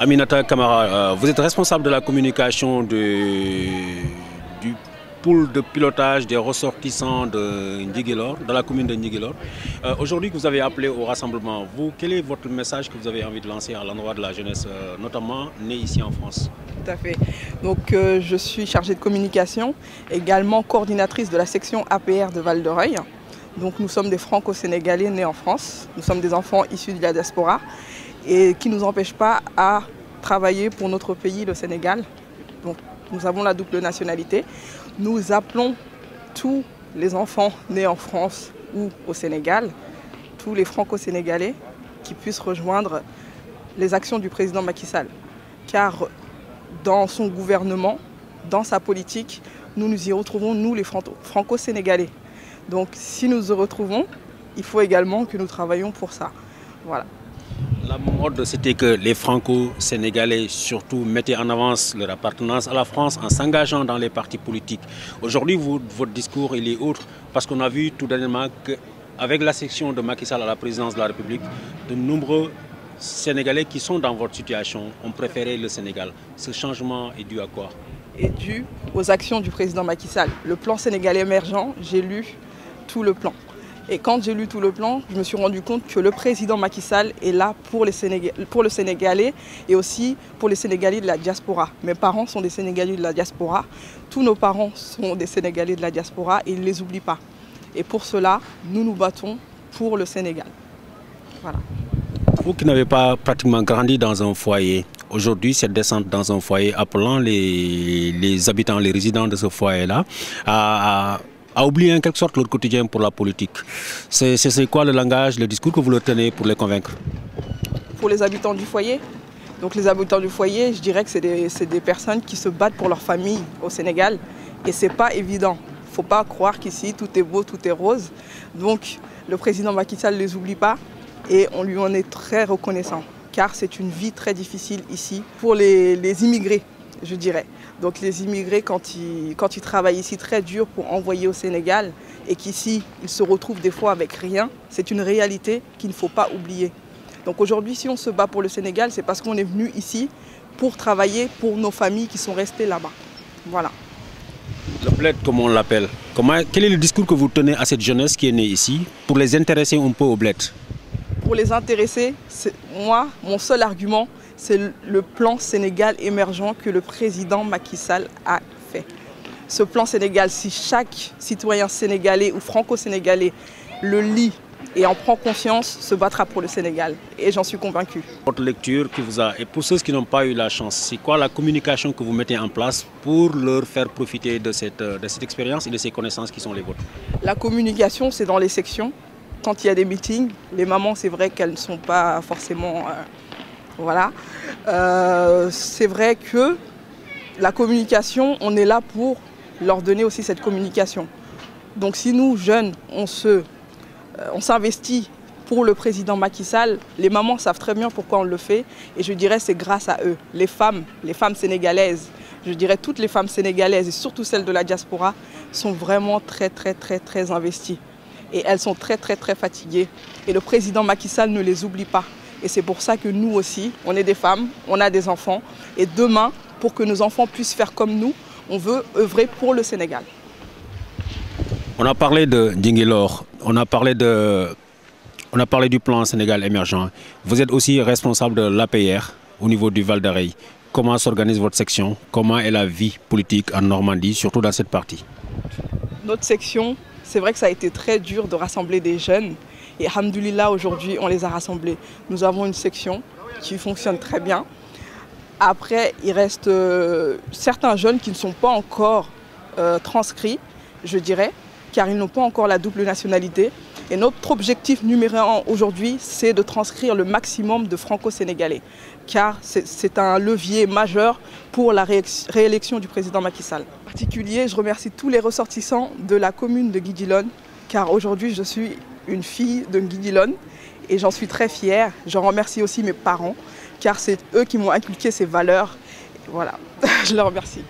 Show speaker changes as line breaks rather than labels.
Aminata Camara, vous êtes responsable de la communication du pôle de pilotage des ressortissants de Ndjiguelor, de la commune de Ndjiguelor. Aujourd'hui, vous avez appelé au rassemblement. Vous, quel est votre message que vous avez envie de lancer à l'endroit de la jeunesse, notamment née ici en France?
Tout à fait. Donc, je suis chargée de communication, également coordinatrice de la section APR de Val-d'Oreuil. Donc, nous sommes des Franco-Sénégalais nés en France. Nous sommes des enfants issus de la diaspora et qui ne nous empêchent pas à travailler pour notre pays, le Sénégal. Donc, nous avons la double nationalité. Nous appelons tous les enfants nés en France ou au Sénégal, tous les Franco-Sénégalais qui puissent rejoindre les actions du président Macky Sall. Car dans son gouvernement, dans sa politique, nous nous y retrouvons, nous les Franco-Sénégalais. Donc si nous nous retrouvons, il faut également que nous travaillions pour ça. Voilà.
La mode, c'était que les Franco-Sénégalais, surtout, mettaient en avance leur appartenance à la France en s'engageant dans les partis politiques. Aujourd'hui, votre discours, il est autre, parce qu'on a vu tout dernièrement qu'avec la section de Macky Sall à la présidence de la République, de nombreux Sénégalais qui sont dans votre situation ont préféré le Sénégal. Ce changement est dû à quoi?
Est dû aux actions du président Macky Sall. Le plan sénégalais émergent, j'ai lu tout le plan. Et quand j'ai lu tout le plan, je me suis rendu compte que le président Macky Sall est là pour le Sénégalais et aussi pour les Sénégalais de la diaspora. Mes parents sont des Sénégalais de la diaspora. Tous nos parents sont des Sénégalais de la diaspora et ils ne les oublient pas. Et pour cela, nous nous battons pour le Sénégal. Voilà.
Vous qui n'avez pas pratiquement grandi dans un foyer, aujourd'hui cette descente dans un foyer appelant les habitants, les résidents de ce foyer-là à oublier en quelque sorte leur quotidien pour la politique. C'est quoi le langage, le discours que vous leur tenez pour les convaincre?
Pour les habitants du foyer, donc les habitants du foyer, je dirais que c'est des personnes qui se battent pour leur famille au Sénégal et c'est pas évident. Il ne faut pas croire qu'ici tout est beau, tout est rose. Donc le président Macky Sall ne les oublie pas et on lui en est très reconnaissant car c'est une vie très difficile ici pour les immigrés, je dirais. Donc les immigrés, quand ils travaillent ici très dur pour envoyer au Sénégal et qu'ici, ils se retrouvent des fois avec rien, c'est une réalité qu'il ne faut pas oublier. Donc aujourd'hui, si on se bat pour le Sénégal, c'est parce qu'on est venu ici pour travailler pour nos familles qui sont restées là-bas. Voilà.
Le bled, comme on l'appelle, quel est le discours que vous tenez à cette jeunesse qui est née ici pour les intéresser un peu au bled?
Pour les intéresser, moi, mon seul argument, c'est le plan Sénégal émergent que le président Macky Sall a fait. Ce plan Sénégal, si chaque citoyen sénégalais ou franco-sénégalais le lit et en prend conscience, se battra pour le Sénégal. Et j'en suis convaincue.
Votre lecture qui vous a, et pour ceux qui n'ont pas eu la chance, c'est quoi la communication que vous mettez en place pour leur faire profiter de cette expérience et de ces connaissances qui sont les vôtres?
La communication, c'est dans les sections. Quand il y a des meetings, les mamans, c'est vrai qu'elles ne sont pas forcément... Voilà. C'est vrai que la communication, on est là pour leur donner aussi cette communication. Donc si nous, jeunes, on s'investit pour le président Macky Sall, les mamans savent très bien pourquoi on le fait. Et je dirais c'est grâce à eux. Les femmes sénégalaises, je dirais toutes les femmes sénégalaises et surtout celles de la diaspora sont vraiment très investies. Et elles sont très fatiguées. Et le président Macky Sall ne les oublie pas. Et c'est pour ça que nous aussi, on est des femmes, on a des enfants. Et demain, pour que nos enfants puissent faire comme nous, on veut œuvrer pour le Sénégal.
On a parlé de Ndjiguelor, on a parlé du plan Sénégal émergent. Vous êtes aussi responsable de l'APR au niveau du Val-d'Oreuil. Comment s'organise votre section? Comment est la vie politique en Normandie, surtout dans cette partie?
Notre section, c'est vrai que ça a été très dur de rassembler des jeunes. Et alhamdoulilah, aujourd'hui, on les a rassemblés. Nous avons une section qui fonctionne très bien. Après, il reste certains jeunes qui ne sont pas encore transcrits, je dirais, car ils n'ont pas encore la double nationalité. Et notre objectif numéro 1 aujourd'hui, c'est de transcrire le maximum de franco-sénégalais, car c'est un levier majeur pour la réélection du président Macky Sall. En particulier, je remercie tous les ressortissants de la commune de Guidilone, car aujourd'hui, je suis une fille de Guidilone et j'en suis très fière. Je remercie aussi mes parents car c'est eux qui m'ont inculqué ces valeurs. Et voilà, je les remercie.